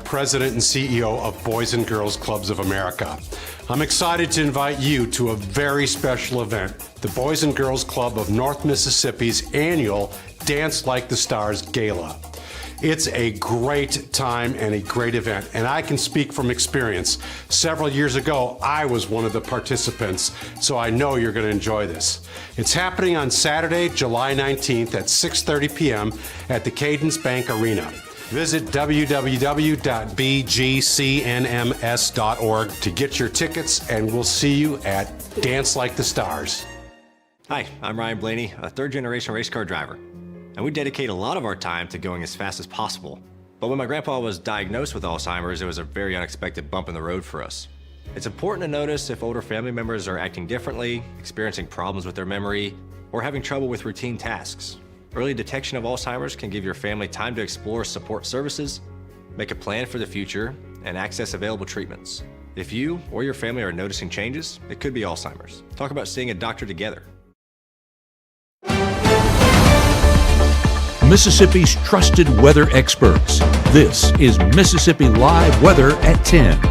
President and CEO of Boys and Girls Clubs of America. I'm excited to invite you to a very special event, the Boys and Girls Club of North Mississippi's annual Dance Like the Stars Gala. It's a great time and a great event, and I can speak from experience. Several years ago, I was one of the participants, so I know you're going to enjoy this. It's happening on Saturday, July 19th at 6:30 p.m. at the Cadence Bank Arena. Visit www.bgcnms.org to get your tickets, and we'll see you at Dance Like the Stars. Hi, I'm Ryan Blaney, a third-generation race car driver. And we dedicate a lot of our time to going as fast as possible. But when my grandpa was diagnosed with Alzheimer's, it was a very unexpected bump in the road for us. It's important to notice if older family members are acting differently, experiencing problems with their memory, or having trouble with routine tasks. Early detection of Alzheimer's can give your family time to explore support services, make a plan for the future, and access available treatments. If you or your family are noticing changes, it could be Alzheimer's. Talk about seeing a doctor together. Mississippi's trusted weather experts. This is Mississippi Live Weather at 10. Good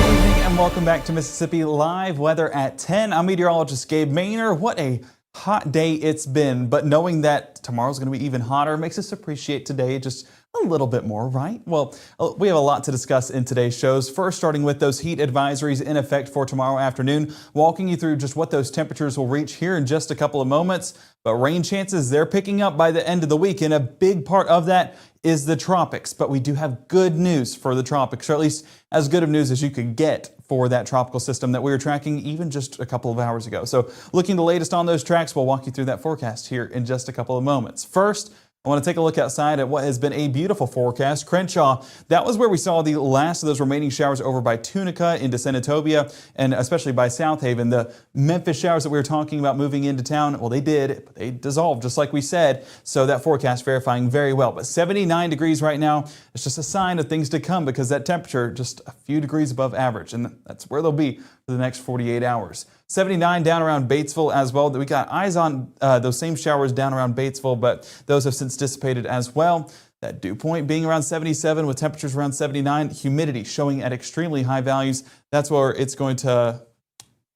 evening and welcome back to Mississippi Live Weather at 10. I'm meteorologist Gabe Maynor. What a hot day it's been, but knowing that tomorrow's going to be even hotter makes us appreciate today just a little bit more, right? Well, we have a lot to discuss in today's shows. First, starting with those heat advisories in effect for tomorrow afternoon, walking you through just what those temperatures will reach here in just a couple of moments. But rain chances, they're picking up by the end of the week, and a big part of that is the tropics. But we do have good news for the tropics, or at least as good of news as you could get for that tropical system that we were tracking even just a couple of hours ago. So looking the latest on those tracks, we'll walk you through that forecast here in just a couple of moments. First, I want to take a look outside at what has been a beautiful forecast. Crenshaw, that was where we saw the last of those remaining showers over by Tunica into Senatobia and especially by South Haven. The Memphis showers that we were talking about moving into town, well, they did, but they dissolved just like we said. So that forecast verifying very well. But 79 degrees right now, it's just a sign of things to come because that temperature just a few degrees above average. And that's where they'll be for the next 48 hours. 79 down around Batesville as well. We got eyes on those same showers down around Batesville, but those have since dissipated as well. That dew point being around 77 with temperatures around 79. Humidity showing at extremely high values. That's where it's going to...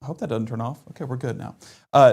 I hope that doesn't turn off. Okay, we're good now.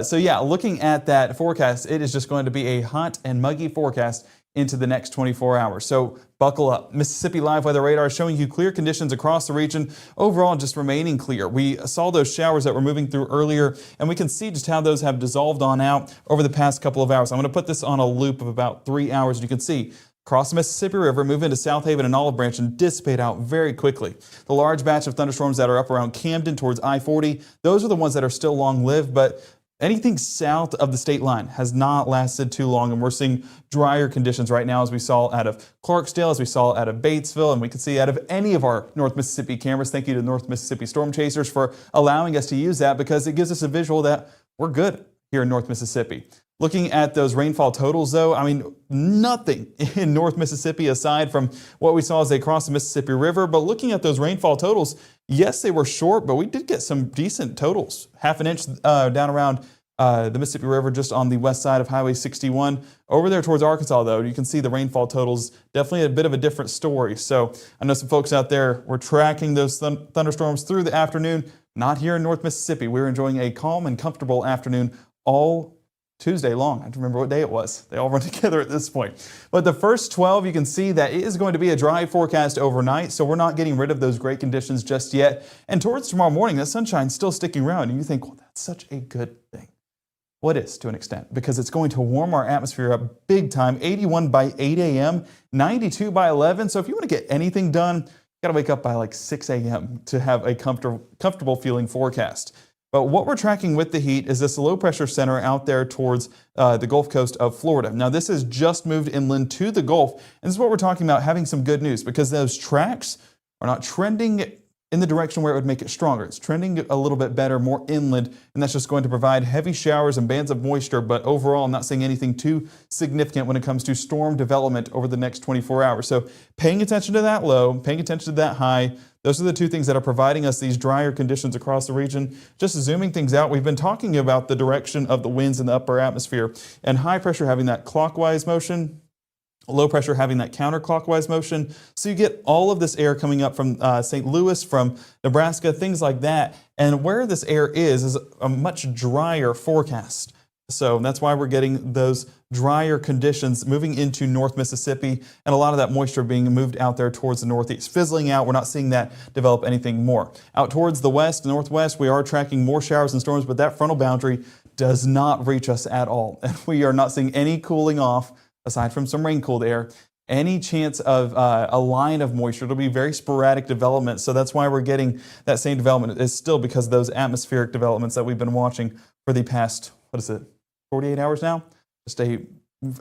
So yeah, looking at that forecast, it is just going to be a hot and muggy forecast into the next 24 hours. So buckle up. Mississippi Live Weather Radar showing you clear conditions across the region. Overall, just remaining clear. We saw those showers that were moving through earlier, and we can see just how those have dissolved on out over the past couple of hours. I'm going to put this on a loop of about 3 hours. You can see across the Mississippi River, move into South Haven and Olive Branch and dissipate out very quickly. The large batch of thunderstorms that are up around Camden towards I-40, those are the ones that are still long-lived, but anything south of the state line has not lasted too long, and we're seeing drier conditions right now as we saw out of Clarksdale, as we saw out of Batesville, and we can see out of any of our North Mississippi cameras. Thank you to North Mississippi Storm Chasers for allowing us to use that because it gives us a visual that we're good here in North Mississippi. Looking at those rainfall totals, though, I mean, nothing in North Mississippi aside from what we saw as they crossed the Mississippi River. But looking at those rainfall totals, yes, they were short, but we did get some decent totals. Half an inch down around the Mississippi River just on the west side of Highway 61. Over there towards Arkansas, though, you can see the rainfall totals, definitely a bit of a different story. So I know some folks out there were tracking those thunderstorms through the afternoon. Not here in North Mississippi. We're enjoying a calm and comfortable afternoon all Tuesday long. I don't remember what day it was. They all run together at this point. But the first 12, you can see that it is going to be a dry forecast overnight, so we're not getting rid of those great conditions just yet. And towards tomorrow morning, the sunshine's still sticking around, and you think, well, that's such a good thing. Well, it is to an extent, because it's going to warm our atmosphere up big time. 81 by 8 a.m., 92 by 11. So if you want to get anything done, you got to wake up by like 6 a.m. to have a comfortable feeling forecast. But what we're tracking with the heat is this low pressure center out there towards the Gulf Coast of Florida. Now, this has just moved inland to the Gulf, and this is what we're talking about, having some good news, because those tracks are not trending in the direction where it would make it stronger. It's trending a little bit better, more inland, and that's just going to provide heavy showers and bands of moisture. But overall, I'm not seeing anything too significant when it comes to storm development over the next 24 hours. So paying attention to that low, paying attention to that high, those are the two things that are providing us these drier conditions across the region. Just zooming things out, we've been talking about the direction of the winds in the upper atmosphere and high pressure having that clockwise motion. Low pressure having that counterclockwise motion. So you get all of this air coming up from St. Louis, from Nebraska, things like that. And where this air is a much drier forecast. So that's why we're getting those drier conditions moving into North Mississippi, and a lot of that moisture being moved out there towards the northeast, fizzling out. We're not seeing that develop anything more. Out towards the west, northwest, we are tracking more showers and storms, but that frontal boundary does not reach us at all. And we are not seeing any cooling off aside from some rain-cooled air, any chance of a line of moisture. It'll be very sporadic development. So that's why we're getting that same development. It's still because of those atmospheric developments that we've been watching for the past, 48 hours now?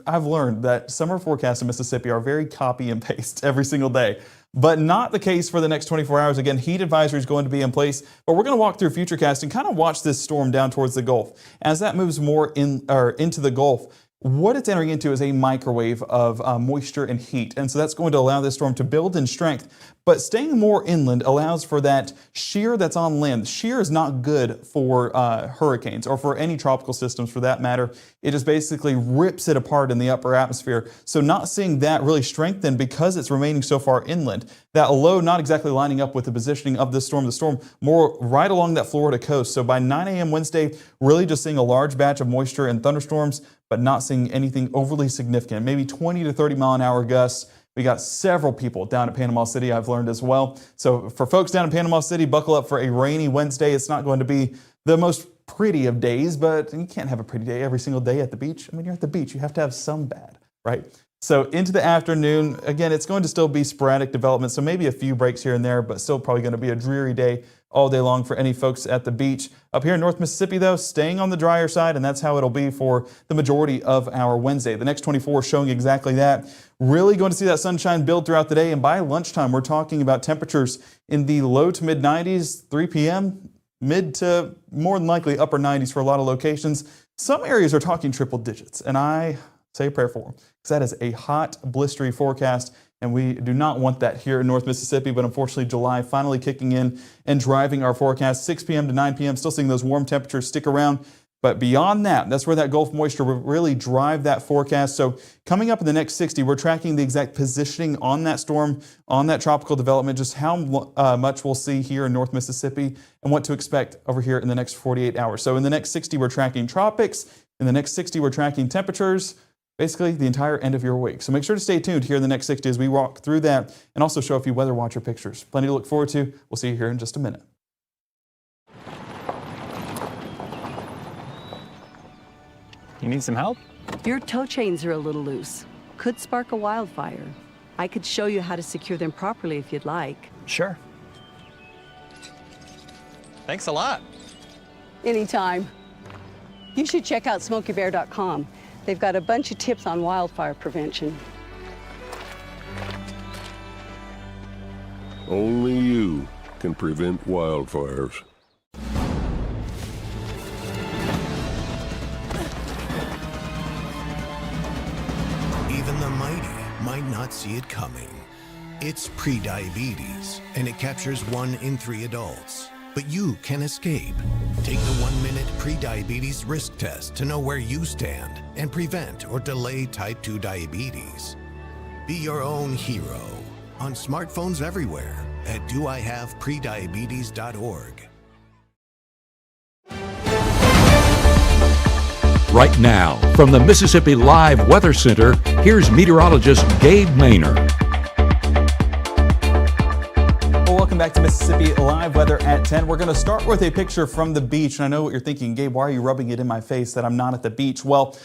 I've learned that summer forecasts in Mississippi are very copy and paste every single day, but not the case for the next 24 hours. Again, heat advisory is going to be in place, but we're going to walk through Futurecast and kind of watch this storm down towards the Gulf. As that moves more into the Gulf, what it's entering into is a microwave of moisture and heat. And so that's going to allow this storm to build in strength. But staying more inland allows for that shear that's on land. Shear is not good for hurricanes or for any tropical systems for that matter. It just basically rips it apart in the upper atmosphere. So not seeing that really strengthen because it's remaining so far inland. That low not exactly lining up with the positioning of this storm. The storm more right along that Florida coast. So by 9 a.m. Wednesday, really just seeing a large batch of moisture and thunderstorms, but not seeing anything overly significant. Maybe 20 to 30 mile an hour gusts. We got several people down at Panama City, I've learned as well. So for folks down in Panama City, buckle up for a rainy Wednesday. It's not going to be the most pretty of days, but you can't have a pretty day every single day at the beach. I mean, you're at the beach. You have to have some bad, right? So into the afternoon, again, it's going to still be sporadic development. So maybe a few breaks here and there, but still probably going to be a dreary day all day long for any folks at the beach. Up here in North Mississippi, though, staying on the drier side, and that's how it'll be for the majority of our Wednesday. The next 24 showing exactly that. Really going to see that sunshine build throughout the day, and by lunchtime, we're talking about temperatures in the low to mid 90s, 3 p.m., mid to more than likely upper 90s for a lot of locations. Some areas are talking triple digits, and I say a prayer for them, because that is a hot, blistery forecast. And we do not want that here in North Mississippi, but unfortunately July finally kicking in and driving our forecast. 6 p.m. to 9 p.m. Still seeing those warm temperatures stick around. But beyond that, that's where that Gulf moisture will really drive that forecast. So coming up in the next 60, we're tracking the exact positioning on that storm, on that tropical development, just how much we'll see here in North Mississippi and what to expect over here in the next 48 hours. So in the next 60, we're tracking tropics. In the next 60, we're tracking temperatures. Basically the entire end of your week. So make sure to stay tuned here in the next 60 as we walk through that and also show a few Weather Watcher pictures. Plenty to look forward to. We'll see you here in just a minute. You need some help? Your tow chains are a little loose. Could spark a wildfire. I could show you how to secure them properly if you'd like. Sure. Thanks a lot. Anytime. You should check out SmokeyBear.com. They've got a bunch of tips on wildfire prevention. Only you can prevent wildfires. Even the mighty might not see it coming. It's prediabetes, and it captures 1 in 3 adults. But you can escape. Take the 1-minute prediabetes risk test to know where you stand and prevent or delay type 2 diabetes. Be your own hero on smartphones everywhere at doihaveprediabetes.org. Right now, from the Mississippi Live Weather Center, here's meteorologist Gabe Maynor. Welcome back to Mississippi Live Weather at 10. We're going to start with a picture from the beach. And I know what you're thinking, Gabe, why are you rubbing it in my face that I'm not at the beach? Well,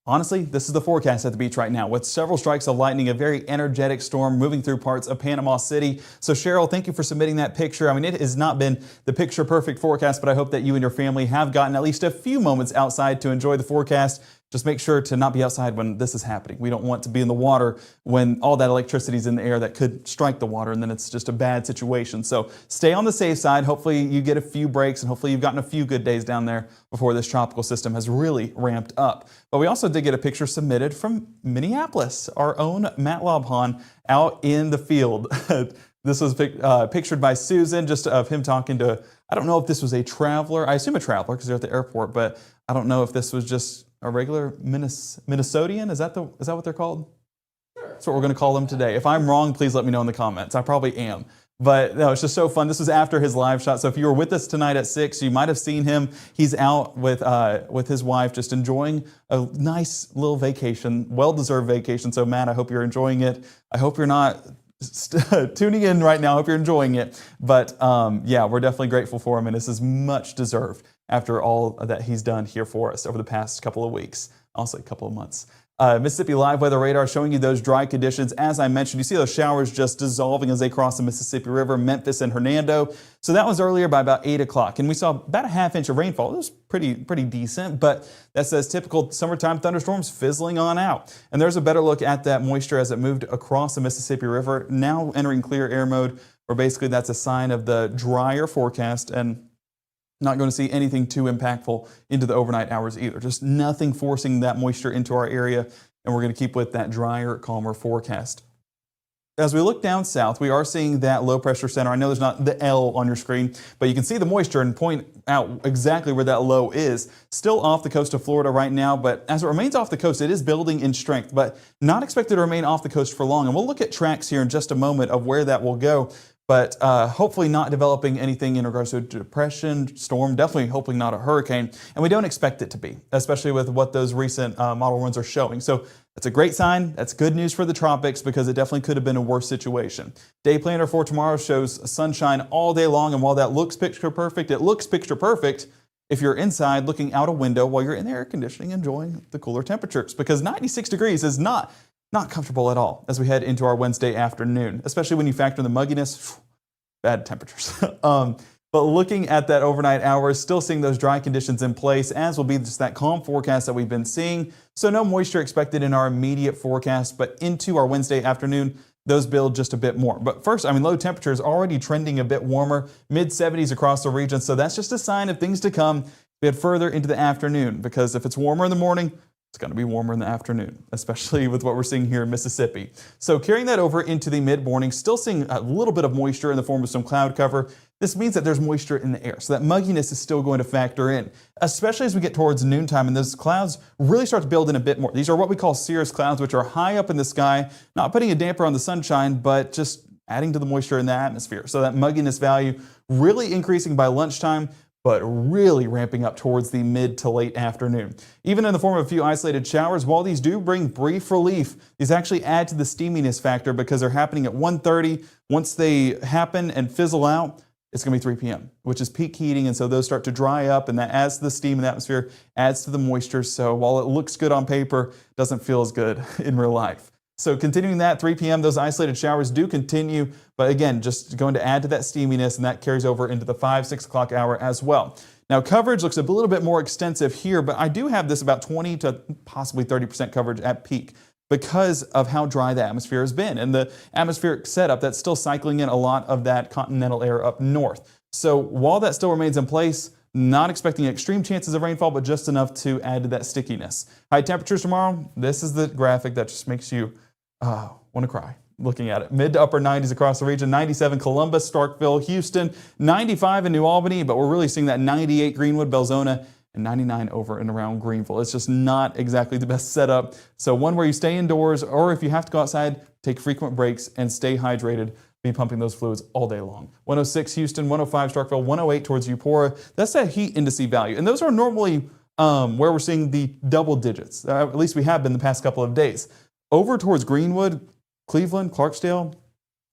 honestly, this is the forecast at the beach right now with several strikes of lightning, a very energetic storm moving through parts of Panama City. So Cheryl, thank you for submitting that picture. I mean, it has not been the picture perfect forecast, but I hope that you and your family have gotten at least a few moments outside to enjoy the forecast. Just make sure to not be outside when this is happening. We don't want to be in the water when all that electricity is in the air that could strike the water, and then it's just a bad situation. So stay on the safe side. Hopefully you get a few breaks, and hopefully you've gotten a few good days down there before this tropical system has really ramped up. But we also did get a picture submitted from Minneapolis, our own Matt Lobhan out in the field. This was pictured by Susan, just of him talking to, I don't know if this was a traveler. I assume a traveler because they're at the airport, but I don't know if this was just a regular Minnesotian. Is that what they're called? That's what we're going to call them today. If I'm wrong, please let me know in the comments. I probably am. But no, it's just so fun. This was after his live shot. So if you were with us tonight at 6, you might have seen him. He's out with his wife, just enjoying a nice little vacation, well-deserved vacation. So Matt, I hope you're enjoying it. I hope you're not tuning in right now. I hope you're enjoying it. But yeah, we're definitely grateful for him, and this is much deserved after all that he's done here for us over the past couple of weeks, also a couple of months. Mississippi Live Weather Radar showing you those dry conditions. As I mentioned, you see those showers just dissolving as they cross the Mississippi River, Memphis and Hernando. So that was earlier by about 8 o'clock. And we saw about a ½ inch of rainfall. It was pretty decent, but that says typical summertime thunderstorms fizzling on out. And there's a better look at that moisture as it moved across the Mississippi River, now entering clear air mode, where basically that's a sign of the drier forecast, and not going to see anything too impactful into the overnight hours either. Just nothing forcing that moisture into our area, and we're going to keep with that drier, calmer forecast. As we look down south, we are seeing that low pressure center. I know there's not the L on your screen, but you can see the moisture and point out exactly where that low is. Still off the coast of Florida right now, but as it remains off the coast, it is building in strength, but not expected to remain off the coast for long. And we'll look at tracks here in just a moment of where that will go. But hopefully not developing anything in regards to a depression, storm, definitely hoping not a hurricane. And we don't expect it to be, especially with what those recent model runs are showing. So that's a great sign. That's good news for the tropics, because it definitely could have been a worse situation. Day planner for tomorrow shows sunshine all day long. And while that looks picture perfect, it looks picture perfect if you're inside looking out a window while you're in the air conditioning enjoying the cooler temperatures, because 96 degrees is not comfortable at all as we head into our Wednesday afternoon, especially when you factor in the mugginess, bad temperatures. But looking at that overnight hours, still seeing those dry conditions in place, as will be just that calm forecast that we've been seeing. So no moisture expected in our immediate forecast, but into our Wednesday afternoon, those build just a bit more. But first, low temperatures already trending a bit warmer, mid-70s across the region. So that's just a sign of things to come a bit further into the afternoon, because if it's warmer in the morning, it's going to be warmer in the afternoon, especially with what we're seeing here in Mississippi. So carrying that over into the mid-morning, still seeing a little bit of moisture in the form of some cloud cover. This means that there's moisture in the air, so that mugginess is still going to factor in, especially as we get towards noontime and those clouds really start to build in a bit more. These are what we call cirrus clouds, which are high up in the sky, not putting a damper on the sunshine, but just adding to the moisture in the atmosphere. So that mugginess value really increasing by lunchtime, but really ramping up towards the mid to late afternoon. Even in the form of a few isolated showers, while these do bring brief relief, these actually add to the steaminess factor, because they're happening at 1:30. Once they happen and fizzle out, it's going to be 3 p.m., which is peak heating, and so those start to dry up, and that adds to the steam in the atmosphere, adds to the moisture. So while it looks good on paper, it doesn't feel as good in real life. So continuing that, 3 p.m., those isolated showers do continue, but again, just going to add to that steaminess, and that carries over into the 5-6 o'clock hour as well. Now, coverage looks a little bit more extensive here, but I do have this about 20 to possibly 30% coverage at peak, because of how dry the atmosphere has been and the atmospheric setup that's still cycling in a lot of that continental air up north. So while that still remains in place, not expecting extreme chances of rainfall, but just enough to add to that stickiness. High temperatures tomorrow, this is the graphic that just makes you want to cry looking at it. Mid to upper 90s across the region, 97 Columbus, Starkville, Houston, 95 in New Albany, but we're really seeing that 98 Greenwood, Belzona, and 99 over and around Greenville. It's just not exactly the best setup. So one where you stay indoors, or if you have to go outside, take frequent breaks and stay hydrated. Be pumping those fluids all day long. 106 Houston, 105 Starkville, 108 towards Eupora. That's that heat indice value. And those are normally where we're seeing the double digits. At least we have been the past couple of days. Over towards Greenwood, Cleveland, Clarksdale,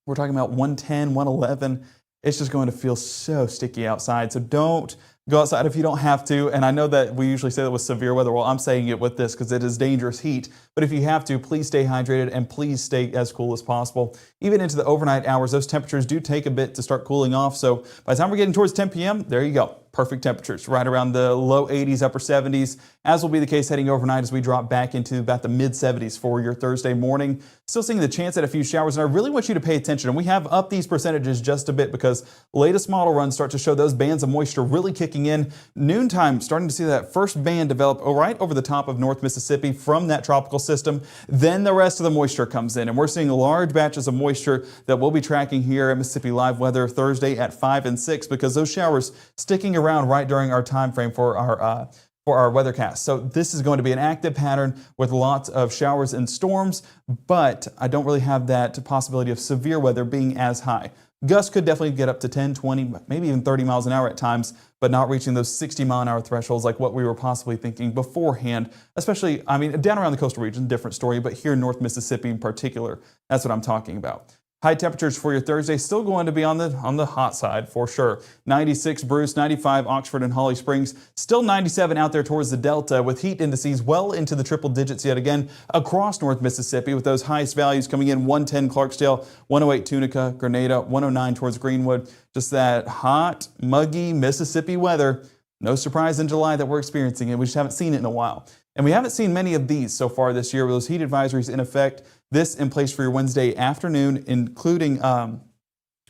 we're talking about 110, 111. It's just going to feel so sticky outside. So don't go outside if you don't have to. And I know that we usually say that with severe weather. Well, I'm saying it with this because it is dangerous heat. But if you have to, please stay hydrated and please stay as cool as possible. Even into the overnight hours, those temperatures do take a bit to start cooling off. So by the time we're getting towards 10 p.m., there you go. Perfect temperatures, right around the low 80s, upper 70s, as will be the case heading overnight as we drop back into about the mid 70s for your Thursday morning. Still seeing the chance at a few showers, and I really want you to pay attention. And we have upped these percentages just a bit because latest model runs start to show those bands of moisture really kicking in. Noontime, starting to see that first band develop right over the top of North Mississippi from that tropical system. Then the rest of the moisture comes in, and we're seeing large batches of moisture that we'll be tracking here at Mississippi Live Weather Thursday at 5 and 6 because those showers sticking around right during our time frame for our for our weathercast. So this is going to be an active pattern with lots of showers and storms, but I don't really have that possibility of severe weather being as high. Gusts could definitely get up to 10, 20, maybe even 30 miles an hour at times, but not reaching those 60-mile-an-hour thresholds like what we were possibly thinking beforehand, especially, down around the coastal region, different story, but here in North Mississippi in particular, that's what I'm talking about. High temperatures for your Thursday still going to be on the hot side for sure. 96 Bruce, 95 Oxford and Holly Springs, still 97 out there towards the Delta with heat indices well into the triple digits yet again across North Mississippi with those highest values coming in 110 Clarksdale, 108 Tunica, Grenada, 109 towards Greenwood. Just that hot, muggy Mississippi weather. No surprise in July that we're experiencing it. We just haven't seen it in a while. And we haven't seen many of these so far this year with those heat advisories in effect. This in place for your Wednesday afternoon, including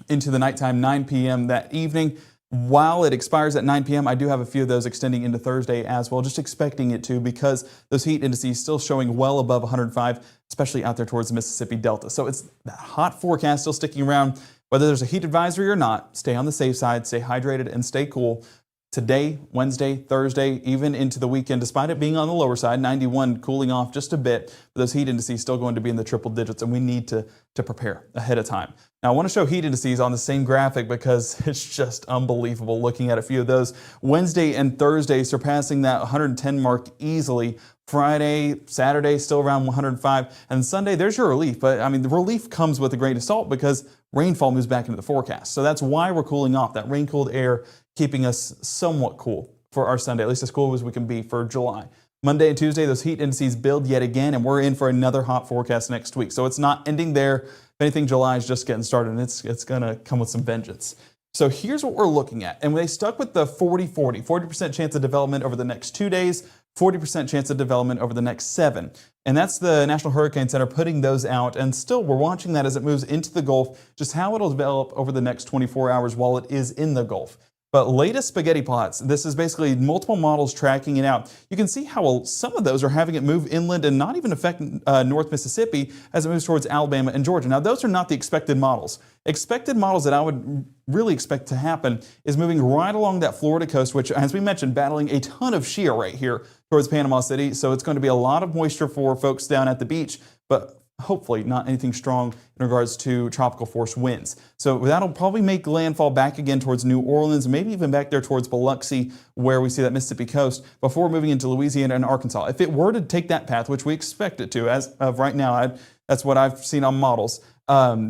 into the nighttime, 9 p.m. that evening. While it expires at 9 p.m., I do have a few of those extending into Thursday as well, just expecting it to because those heat indices still showing well above 105, especially out there towards the Mississippi Delta. So it's that hot forecast still sticking around. Whether there's a heat advisory or not, stay on the safe side, stay hydrated, and stay cool. Today, Wednesday, Thursday, even into the weekend, despite it being on the lower side, 91 cooling off just a bit, but those heat indices still going to be in the triple digits, and we need to prepare ahead of time. Now, I want to show heat indices on the same graphic because it's just unbelievable looking at a few of those. Wednesday and Thursday surpassing that 110 mark easily. Friday, Saturday, still around 105. And Sunday, there's your relief. But, the relief comes with a grain of salt because rainfall moves back into the forecast. So that's why we're cooling off. That rain-cooled air keeping us somewhat cool for our Sunday, at least as cool as we can be for July. Monday and Tuesday, those heat indices build yet again, and we're in for another hot forecast next week. So it's not ending there. If anything, July is just getting started, and it's going to come with some vengeance. So here's what we're looking at. And they stuck with the 40-40, 40% chance of development over the next 2 days, 40% chance of development over the next 7. And that's the National Hurricane Center putting those out. And still, we're watching that as it moves into the Gulf, just how it'll develop over the next 24 hours while it is in the Gulf. But latest spaghetti plots, this is basically multiple models tracking it out. You can see how some of those are having it move inland and not even affect North Mississippi as it moves towards Alabama and Georgia. Now, those are not the expected models. Expected models that I would really expect to happen is moving right along that Florida coast, which, as we mentioned, battling a ton of shear right here towards Panama City. So it's going to be a lot of moisture for folks down at the beach, but hopefully not anything strong in regards to tropical force winds. So that'll probably make landfall back again towards New Orleans, maybe even back there towards Biloxi, where we see that Mississippi coast, before moving into Louisiana and Arkansas. If it were to take that path, which we expect it to, as of right now, that's what I've seen on models,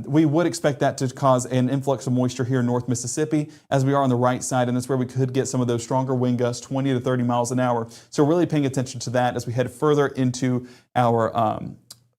we would expect that to cause an influx of moisture here in North Mississippi, as we are on the right side, and that's where we could get some of those stronger wind gusts, 20 to 30 miles an hour. So really paying attention to that as we head further into our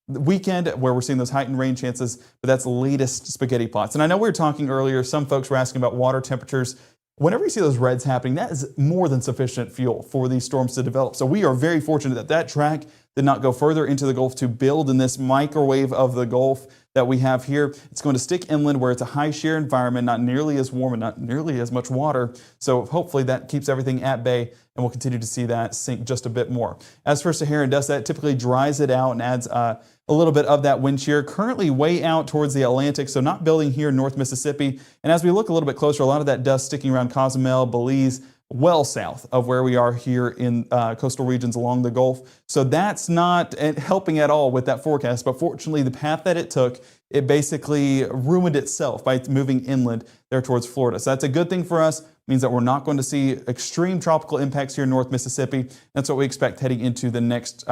the weekend, where we're seeing those heightened rain chances, but that's the latest spaghetti plots. And I know we were talking earlier, some folks were asking about water temperatures. Whenever you see those reds happening, that is more than sufficient fuel for these storms to develop. So we are very fortunate that that track did not go further into the Gulf to build in this microwave of the Gulf that we have here. It's going to stick inland where it's a high shear environment, not nearly as warm and not nearly as much water. So hopefully that keeps everything at bay, and we'll continue to see that sink just a bit more. As for Saharan dust, that typically dries it out and adds a little bit of that wind shear. Currently way out towards the Atlantic, so not building here in North Mississippi. And as we look a little bit closer, a lot of that dust sticking around Cozumel, Belize, well south of where we are here in coastal regions along the Gulf. So that's not helping at all with that forecast. But fortunately, the path that it took, it basically ruined itself by moving inland there towards Florida. So that's a good thing for us. Means that we're not going to see extreme tropical impacts here in North Mississippi. That's what we expect heading into the next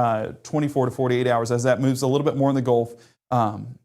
24 to 48 hours as that moves a little bit more in the Gulf.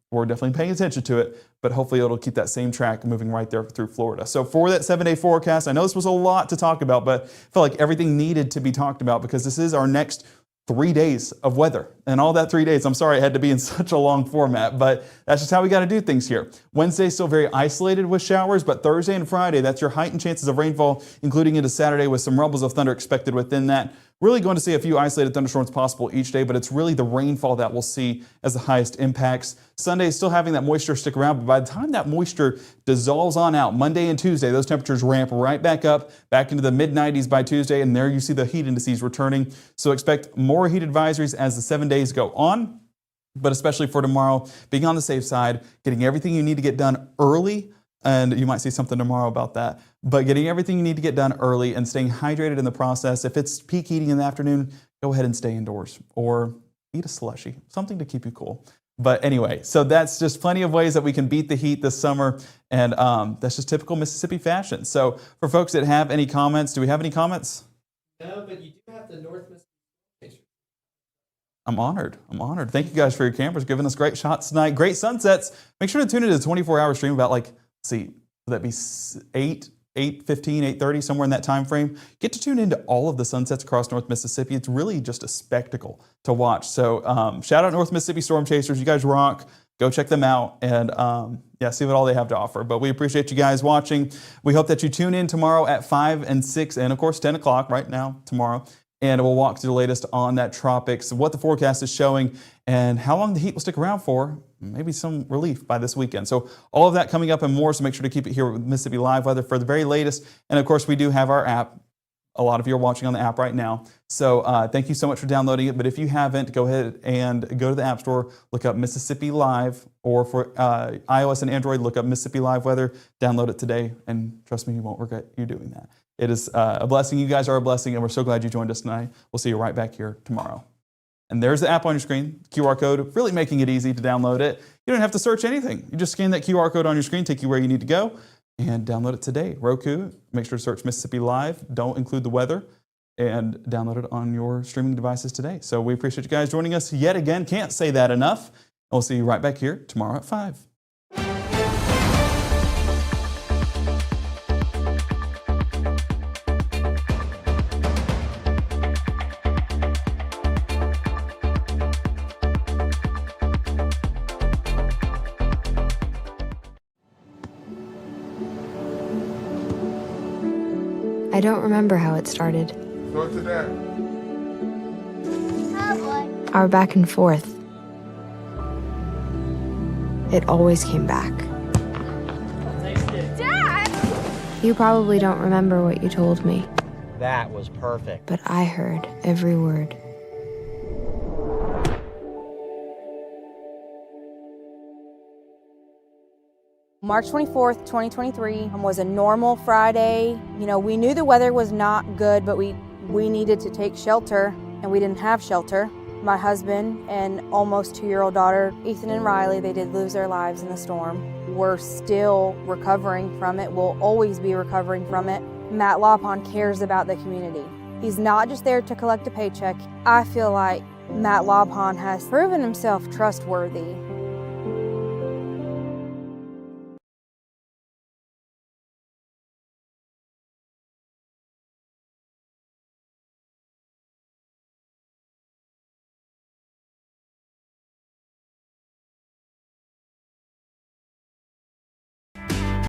We're definitely paying attention to it, but hopefully it'll keep that same track moving right there through Florida. So for that 7-day forecast, I know this was a lot to talk about, but I felt like everything needed to be talked about because this is our next 3 days of weather. And all that 3 days, I'm sorry it had to be in such a long format, but that's just how we got to do things here. Wednesday still very isolated with showers, but Thursday and Friday, that's your heightened chances of rainfall, including into Saturday with some rumbles of thunder expected within that. Really going to see a few isolated thunderstorms possible each day, but it's really the rainfall that we'll see as the highest impacts. Sunday still having that moisture stick around, but by the time that moisture dissolves on out, Monday and Tuesday, those temperatures ramp right back up, back into the mid-90s by Tuesday, and there you see the heat indices returning. So expect more heat advisories as the 7 days go on, but especially for tomorrow, being on the safe side, getting everything you need to get done early, and you might see something tomorrow about that. But getting everything you need to get done early and staying hydrated in the process. If it's peak heating in the afternoon, go ahead and stay indoors or eat a slushie, something to keep you cool. But anyway, so that's just plenty of ways that we can beat the heat this summer, and that's just typical Mississippi fashion. So for folks that have any comments, do we have any comments? No, but you do have the North Mississippi. I'm honored. Thank you guys for your cameras, giving us great shots tonight, great sunsets. Make sure to tune into the 24-hour stream about would that be 8, 8:15, 8:30, somewhere in that time frame. Get to tune into all of the sunsets across North Mississippi. It's really just a spectacle to watch. So shout out North Mississippi Storm Chasers. You guys rock. Go check them out and see what all they have to offer. But we appreciate you guys watching. We hope that you tune in tomorrow at 5 and 6 and, of course, 10 o'clock right now tomorrow. And we'll walk through the latest on that tropics, what the forecast is showing, and how long the heat will stick around for. Maybe some relief by this weekend. So all of that coming up and more, so make sure to keep it here with Mississippi Live Weather for the very latest. And of course, we do have our app. A lot of you are watching on the app right now. So thank you so much for downloading it. But if you haven't, go ahead and go to the App Store, look up Mississippi Live, or for iOS and Android, look up Mississippi Live Weather, download it today, and trust me, you won't regret you doing that. It is a blessing. You guys are a blessing, and we're so glad you joined us tonight. We'll see you right back here tomorrow. And there's the app on your screen, QR code, really making it easy to download it. You don't have to search anything. You just scan that QR code on your screen, take you where you need to go, and download it today. Roku, make sure to search Mississippi Live. Don't include the weather, and download it on your streaming devices today. So we appreciate you guys joining us yet again. Can't say that enough. We'll see you right back here tomorrow at 5. I don't remember how it started. Go to that. Our back and forth. It always came back. Dad! You probably don't remember what you told me. That was perfect. But I heard every word. March 24th, 2023 was a normal Friday. You know, we knew the weather was not good, but we needed to take shelter, and we didn't have shelter. My husband and almost 2-year-old daughter, Ethan and Riley, they did lose their lives in the storm. We're still recovering from it. We'll always be recovering from it. Matt Laupon cares about the community. He's not just there to collect a paycheck. I feel like Matt Laupon has proven himself trustworthy.